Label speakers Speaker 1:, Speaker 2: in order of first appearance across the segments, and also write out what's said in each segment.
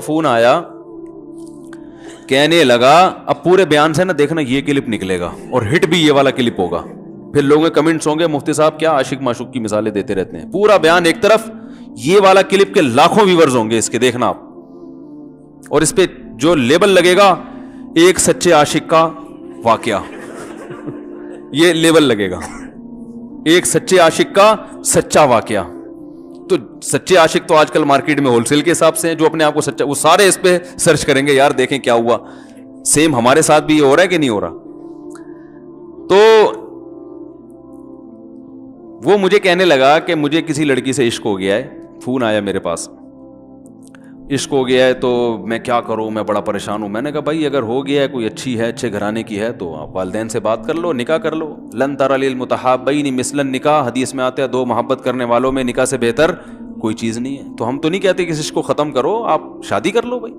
Speaker 1: Phone آیا, کہنے لگا اب پورے بیان سے نا دیکھنا یہ کلپ نکلے گا اور ہٹ بھی یہ والا کلپ ہوگا, پھر لوگوں کے کمنٹس ہوں گے مفتی صاحب کیا عاشق معشوق کی مثالیں دیتے رہتے ہیں. پورا بیان ایک طرف, یہ والا کلپ کے لاکھوں ویورز ہوں گے اس کے, دیکھنا آپ, اور اس پہ جو لیبل لگے گا ایک سچے عاشق کا واقعہ, یہ لیبل لگے گا, ایک سچے عاشق کا سچا واقعہ. تو سچے عاشق تو آج کل مارکیٹ میں ہول سیل کے حساب سے ہیں, جو اپنے آپ کو سچا, وہ سارے اس پہ سرچ کریں گے یار دیکھیں کیا ہوا. سیم ہمارے ساتھ بھی یہ ہو رہا ہے کہ نہیں ہو رہا. تو وہ مجھے کہنے لگا کہ مجھے کسی لڑکی سے عشق ہو گیا ہے, فون آیا میرے پاس, عشق ہو گیا ہے تو میں کیا کروں, میں بڑا پریشان ہوں. میں نے کہا بھائی اگر ہو گیا ہے, کوئی اچھی ہے, اچھے گھرانے کی ہے, تو آپ والدین سے بات کر لو, نکاح کر لو. لن تری للمتحابین مثل النکاح, حدیث میں آتا ہے دو محبت کرنے والوں میں نکاح سے بہتر کوئی چیز نہیں ہے. تو ہم تو نہیں کہتے کہ اس عشق کو ختم کرو, آپ شادی کر لو بھائی,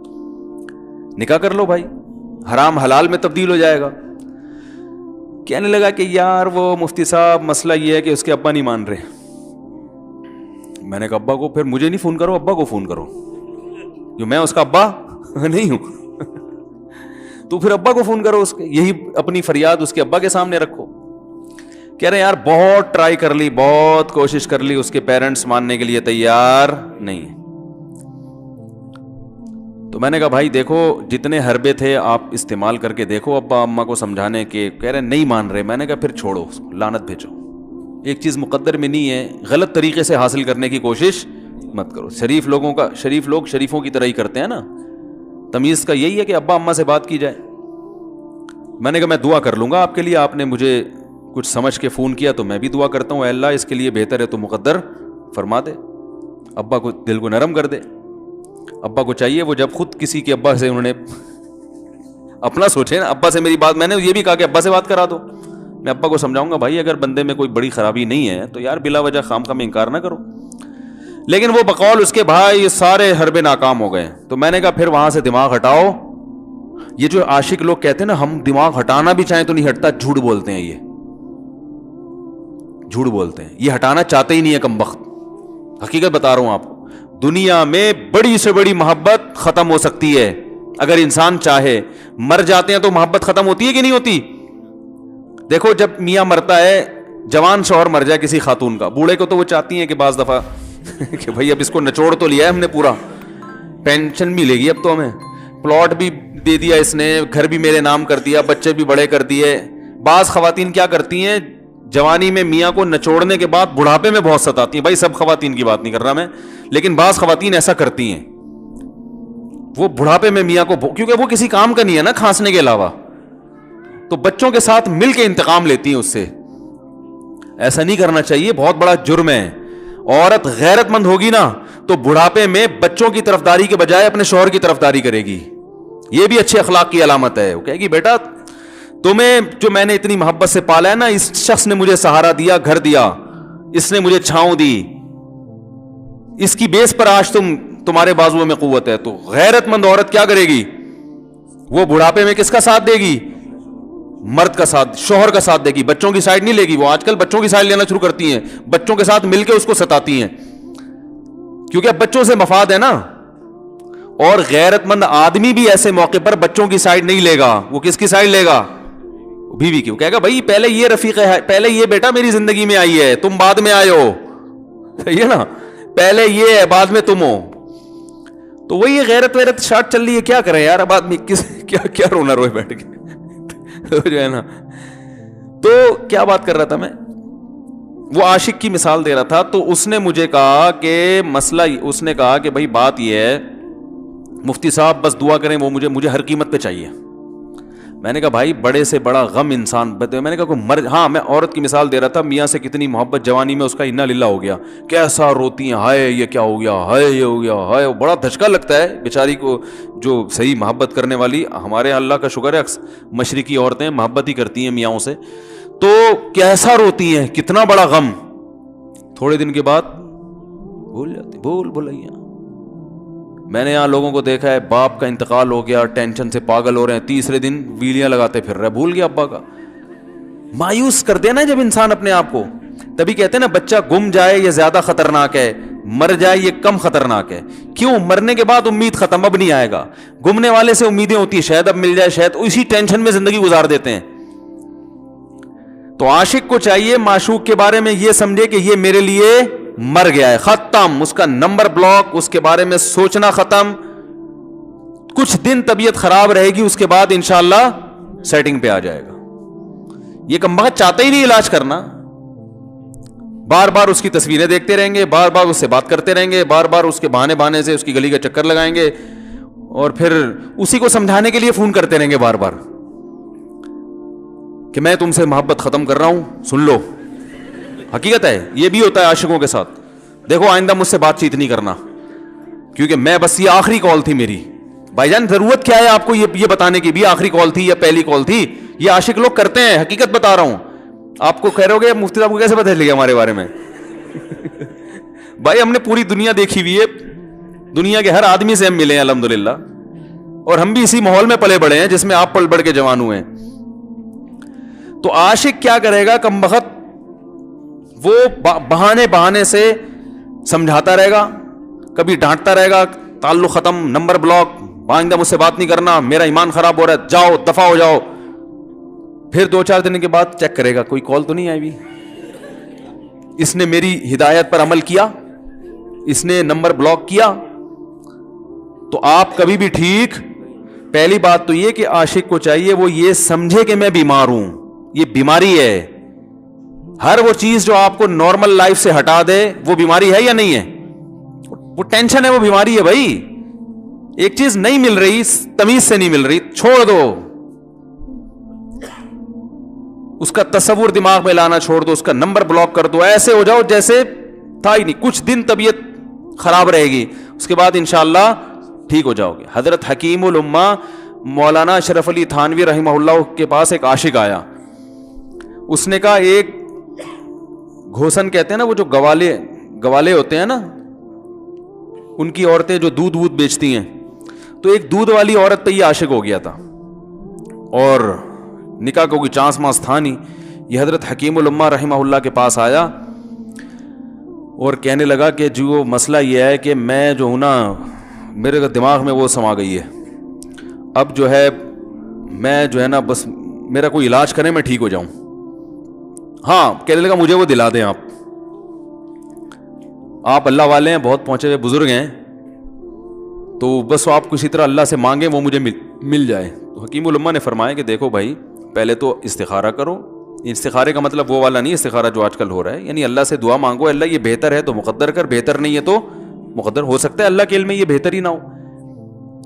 Speaker 1: نکاح کر لو بھائی, حرام حلال میں تبدیل ہو جائے گا. کہنے لگا کہ یار وہ مفتی صاحب مسئلہ یہ ہے کہ اس کے ابا نہیں مان رہے. میں نے کہا ابا کو, پھر مجھے نہیں فون کرو, ابا کو فون کرو, جو میں اس کا ابا نہیں ہوں. تو پھر ابا کو فون کرو, اس کے یہی اپنی فریاد اس کے ابا کے سامنے رکھو. کہہ رہے یار بہت ٹرائی کر لی, بہت کوشش کر لی, اس کے پیرنٹس ماننے کے لیے تیار نہیں. تو میں نے کہا بھائی دیکھو جتنے حربے تھے آپ استعمال کر کے دیکھو ابا اماں کو سمجھانے کے. کہہ رہے نہیں مان رہے. میں نے کہا پھر چھوڑو, لعنت بھیجو. ایک چیز مقدر میں نہیں ہے, غلط طریقے سے حاصل کرنے کی کوشش مت کرو. شریف لوگ شریفوں کی طرح ہی کرتے ہیں نا. تمیز کا یہی ہے کہ ابا اماں سے بات کی جائے. میں نے کہا میں دعا کر لوں گا آپ کے لیے, آپ نے مجھے کچھ سمجھ کے فون کیا تو میں بھی دعا کرتا ہوں, اے اللہ اس کے لیے بہتر ہے تو مقدر فرما دے, ابا کو دل کو نرم کر دے. ابا کو چاہیے وہ جب خود کسی کے ابا سے انہوں نے اپنا سوچے نا, ابا سے میری بات, میں نے یہ بھی کہا کہ ابا سے بات کرا دو. میں ابا کو سمجھاؤں گا بھائی اگر بندے میں کوئی بڑی خرابی نہیں ہے تو یار بلا وجہ خام خام انکار نہ کرو. لیکن وہ بقول اس کے بھائی سارے حربے ناکام ہو گئے. تو میں نے کہا پھر وہاں سے دماغ ہٹاؤ. یہ جو عاشق لوگ کہتے ہیں نا ہم دماغ ہٹانا بھی چاہیں تو نہیں ہٹتا, جھوٹ بولتے ہیں, یہ جھوٹ بولتے ہیں, یہ ہٹانا چاہتے ہی نہیں ہے کمبخت. حقیقت بتا رہا ہوں آپ کو, دنیا میں بڑی سے بڑی محبت ختم ہو سکتی ہے اگر انسان چاہے. مر جاتے ہیں تو محبت ختم ہوتی ہے کہ نہیں ہوتی؟ دیکھو جب میاں مرتا ہے, جوان شوہر مر جائے کسی خاتون کا, بوڑھے کو تو وہ چاہتی ہیں کہ بعض دفعہ کہ بھائی اب اس کو نچوڑ تو لیا ہے ہم نے, پورا پینشن ملے گی اب تو ہمیں, پلاٹ بھی دے دیا اس نے, گھر بھی میرے نام کر دیا, بچے بھی بڑے کر دیے. بعض خواتین کیا کرتی ہیں, جوانی میں میاں کو نچوڑنے کے بعد بڑھاپے میں بہت ستاتی ہیں. بھائی سب خواتین کی بات نہیں کر رہا میں, لیکن بعض خواتین ایسا کرتی ہیں, وہ بڑھاپے میں میاں کو, کیونکہ وہ کسی کام کا نہیں ہے نا کھانسنے کے علاوہ, تو بچوں کے ساتھ مل کے انتقام لیتی ہیں اس سے. ایسا نہیں کرنا چاہیے, بہت بڑا جرم ہے. عورت غیرت مند ہوگی نا تو بڑھاپے میں بچوں کی طرفداری کے بجائے اپنے شوہر کی طرفداری کرے گی. یہ بھی اچھے اخلاق کی علامت ہے. وہ کہے گی بیٹا تمہیں جو میں نے اتنی محبت سے پالا ہے نا, اس شخص نے مجھے سہارا دیا, گھر دیا, اس نے مجھے چھاؤں دی, اس کی بیس پر آج تمہارے بازوؤں میں قوت ہے. تو غیرت مند عورت کیا کرے گی, وہ بڑھاپے میں کس کا ساتھ دے گی؟ مرد کا ساتھ, شوہر کا ساتھ دے گی, بچوں کی سائڈ نہیں لے گی. وہ آج کل بچوں کی سائڈ لینا شروع کرتی ہیں, بچوں کے ساتھ مل کے اس کو ستاتی ہیں, کیونکہ اب بچوں سے مفاد ہے نا. اور غیرت مند آدمی بھی ایسے موقع پر بچوں کی سائڈ نہیں لے گا. وہ کس کی سائڈ لے گا؟ بیوی کی. وہ کہے گا بھائی پہلے یہ رفیق ہے, پہلے یہ بیٹا میری زندگی میں آئی ہے, تم بعد میں آئے ہو, صحیح ہے نا, پہلے یہ ہے بعد میں تم ہو. تو وہی غیرت ویرت شارٹ چل رہی ہے. کیا کریں یار اب آدمی کیا رونا روئے بیٹھ کے جو ہے نا. تو کیا بات کر رہا تھا میں, وہ عاشق کی مثال دے رہا تھا. تو اس نے مجھے کہا کہ مسئلہ, اس نے کہا کہ بھائی بات یہ ہے مفتی صاحب بس دعا کریں, وہ مجھے ہر قیمت پہ چاہیے. میں نے کہا بھائی بڑے سے بڑا غم انسان, میں نے کہا کوئی ہاں میں عورت کی مثال دے رہا تھا, میاں سے کتنی محبت جوانی میں اس کا انا للہ ہو گیا, کیسا روتی ہیں, ہائے یہ کیا ہو گیا, ہائے یہ ہو گیا, ہائے. بڑا دھچکا لگتا ہے بیچاری کو, جو صحیح محبت کرنے والی. ہمارے اللہ کا شکر ہے مشرقی عورتیں محبت ہی کرتی ہیں میاں سے, تو کیسا روتی ہیں, کتنا بڑا غم. تھوڑے دن کے بعد بھول جاتی, بھولائیاں. میں نے یہاں لوگوں کو دیکھا ہے, باپ کا انتقال ہو گیا, ٹینشن سے پاگل ہو رہے ہیں, تیسرے دن ویلیاں لگاتے پھر رہے, بھول گیا ابا کا. مایوس کر دینا جب انسان اپنے آپ کو. تبھی کہتے ہیں نا بچہ گم جائے یہ زیادہ خطرناک ہے, مر جائے یہ کم خطرناک ہے. کیوں؟ مرنے کے بعد امید ختم, اب نہیں آئے گا. گمنے والے سے امیدیں ہوتی ہیں, شاید اب مل جائے, شاید, اسی ٹینشن میں زندگی گزار دیتے ہیں. تو عاشق کو چاہیے معشوق کے بارے میں یہ سمجھے کہ یہ میرے لیے مر گیا ہے, ختم, اس کا نمبر بلاک, اس کے بارے میں سوچنا ختم. کچھ دن طبیعت خراب رہے گی, اس کے بعد انشاءاللہ سیٹنگ پہ آ جائے گا. یہ کمبخت چاہتا ہی نہیں علاج کرنا, بار بار اس کی تصویریں دیکھتے رہیں گے, بار بار اس سے بات کرتے رہیں گے, بار بار اس کے بہانے سے اس کی گلی کا چکر لگائیں گے, اور پھر اسی کو سمجھانے کے لیے فون کرتے رہیں گے بار بار کہ میں تم سے محبت ختم کر رہا ہوں, سن لو. حقیقت ہے, یہ بھی ہوتا ہے عاشقوں کے ساتھ. دیکھو آئندہ مجھ سے بات چیت نہیں کرنا, کیونکہ میں بس یہ آخری کال تھی میری. بھائی جان ضرورت کیا ہے آپ کو یہ بتانے کی بھی آخری کال تھی یا پہلی کال تھی؟ یہ عاشق لوگ کرتے ہیں, حقیقت بتا رہا ہوں. آپ کو کہہ رہے ہو گے مفتی صاحب کو کیسے پتہ چل گیا ہمارے بارے میں؟ بھائی ہم نے پوری دنیا دیکھی ہوئی ہے, دنیا کے ہر آدمی سے ہم ملے ہیں الحمدللہ, اور ہم بھی اسی ماحول میں پلے بڑے ہیں جس میں آپ پل بڑھ کے جوان ہوئے ہیں. تو عاشق کیا کرے گا کمبخت, وہ بہانے سے سمجھاتا رہے گا, کبھی ڈانٹتا رہے گا, تعلق ختم, نمبر بلاک, آئندہ مجھ سے بات نہیں کرنا, میرا ایمان خراب ہو رہا ہے, جاؤ دفع ہو جاؤ. پھر 2-4 دن کے بعد چیک کرے گا کوئی کال تو نہیں آئی بھی, اس نے میری ہدایت پر عمل کیا, اس نے نمبر بلاک کیا. تو آپ کبھی بھی ٹھیک. پہلی بات تو یہ کہ عاشق کو چاہیے وہ یہ سمجھے کہ میں بیمار ہوں, یہ بیماری ہے. ہر وہ چیز جو آپ کو نارمل لائف سے ہٹا دے وہ بیماری ہے یا نہیں ہے؟ وہ ٹینشن ہے, وہ بیماری ہے بھائی. ایک چیز نہیں مل رہی, تمیز سے نہیں مل رہی, چھوڑ دو, اس کا تصور دماغ میں لانا چھوڑ دو, اس کا نمبر بلاک کر دو, ایسے ہو جاؤ جیسے تھا ہی نہیں. کچھ دن طبیعت خراب رہے گی, اس کے بعد انشاءاللہ ٹھیک ہو جاؤ گے. حضرت حکیم الامہ مولانا اشرف علی تھانوی رحمہ اللہ کے پاس ایک عاشق آیا. اس نے کہا, ایک گھوسن کہتے ہیں نا, وہ جو گوالے ہوتے ہیں نا, ان کی عورتیں جو دودھ بیچتی ہیں, تو ایک دودھ والی عورت پہ یہ عاشق ہو گیا تھا, اور نکاح کو کوئی چانس مانس تھا نہیں. یہ حضرت حکیم الامہ رحمہ اللہ کے پاس آیا اور کہنے لگا کہ جو مسئلہ یہ ہے کہ میں جو ہوں نا, میرے دماغ میں وہ سما گئی ہے, اب جو ہے میں جو ہے نا بس میرا کوئی علاج کریں میں ٹھیک ہو جاؤں. ہاں, کہنے لگا مجھے وہ دلا دیں آپ اللہ والے ہیں, بہت پہنچے ہوئے بزرگ ہیں, تو بس آپ کسی طرح اللہ سے مانگیں وہ مجھے مل جائے. تو حکیم الامہ نے فرمایا کہ دیکھو بھائی, پہلے تو استخارہ کرو. استخارے کا مطلب وہ والا نہیں استخارہ جو آج کل ہو رہا ہے, یعنی اللہ سے دعا مانگو, اللہ یہ بہتر ہے تو مقدر کر, بہتر نہیں ہے تو مقدر. ہو سکتا ہے اللہ کے علم میں یہ بہتر ہی نہ ہو,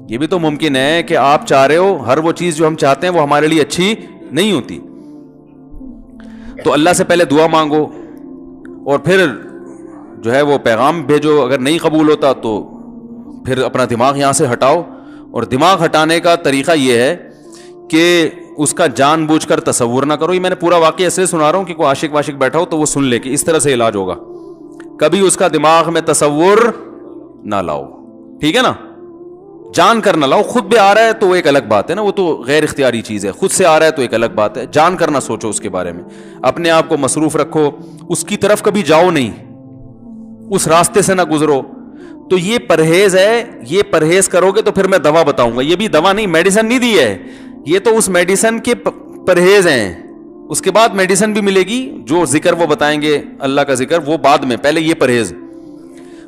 Speaker 1: یہ بھی تو ممکن ہے کہ آپ چاہ رہے ہو ہر وہ چیز جو ہم چاہتے ہیں وہ ہمارے لیے اچھی نہیں ہوتی. تو اللہ سے پہلے دعا مانگو, اور پھر جو ہے وہ پیغام بھیجو. اگر نہیں قبول ہوتا تو پھر اپنا دماغ یہاں سے ہٹاؤ. اور دماغ ہٹانے کا طریقہ یہ ہے کہ اس کا جان بوجھ کر تصور نہ کرو. یہ میں نے پورا واقعہ ایسے سنا رہا ہوں کہ کوئی عاشق واشق بیٹھا ہو تو وہ سن لے کہ اس طرح سے علاج ہوگا. کبھی اس کا دماغ میں تصور نہ لاؤ, ٹھیک ہے نا, جان کر نہ لاؤ. خود بھی آ رہا ہے تو وہ ایک الگ بات ہے نا, وہ تو غیر اختیاری چیز ہے. خود سے آ رہا ہے تو ایک الگ بات ہے, جان کر نہ سوچو اس کے بارے میں. اپنے آپ کو مصروف رکھو, اس کی طرف کبھی جاؤ نہیں, اس راستے سے نہ گزرو. تو یہ پرہیز ہے, یہ پرہیز کرو گے تو پھر میں دوا بتاؤں گا. یہ بھی دوا نہیں, میڈیسن نہیں دی ہے, یہ تو اس میڈیسن کے پرہیز ہیں. اس کے بعد میڈیسن بھی ملے گی, جو ذکر وہ بتائیں گے اللہ کا ذکر وہ بعد میں, پہلے یہ پرہیز.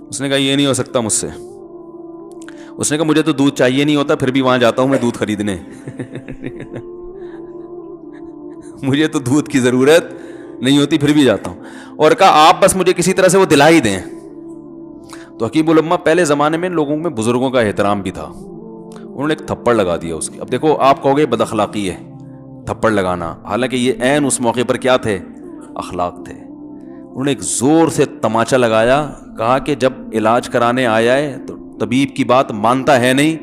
Speaker 1: اس نے کہا یہ نہیں ہو سکتا مجھ سے. اس نے کہا مجھے تو دودھ چاہیے نہیں ہوتا, پھر بھی وہاں جاتا ہوں میں دودھ خریدنے. مجھے تو دودھ کی ضرورت نہیں ہوتی پھر بھی جاتا ہوں. اور کہا آپ بس مجھے کسی طرح سے وہ دلا ہی دیں. تو حکیم الامہ پہلے زمانے میں لوگوں میں بزرگوں کا احترام بھی تھا, انہوں نے ایک تھپڑ لگا دیا اس کی. اب دیکھو آپ کہو گے بد اخلاقی ہے تھپڑ لگانا, حالانکہ یہ عین اس موقع پر کیا تھے, اخلاق تھے. انہوں نے ایک زور سے تماچا لگایا, کہا کہ جب علاج کرانے آیا ہے تو طبیب کی بات مانتا ہے نہیں.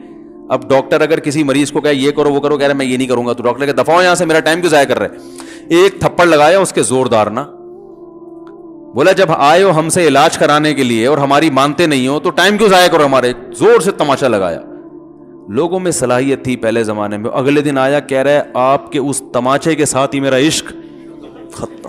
Speaker 1: اب ڈاکٹر اگر کسی مریض کو کہے یہ کرو وہ کرو, کہہ رہے میں یہ نہیں کروں گا, تو ڈاکٹر کہ دفعہ ہو یہاں سے, میرا ٹائم کیوں ضائع کر رہے. ایک تھپڑ لگایا اس کے زوردار نا, بولا جب آئے ہو ہم سے علاج کرانے کے لیے اور ہماری مانتے نہیں ہو تو ٹائم کیوں ضائع کرو ہمارے. زور سے تماچا لگایا. لوگوں میں صلاحیت تھی پہلے زمانے میں. اگلے دن آیا, کہہ رہا ہے آپ کے اس تماچے کے ساتھ ہی میرا عشق ختم.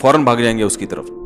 Speaker 1: فوراً بھاگ جائیں گے اس کی طرف.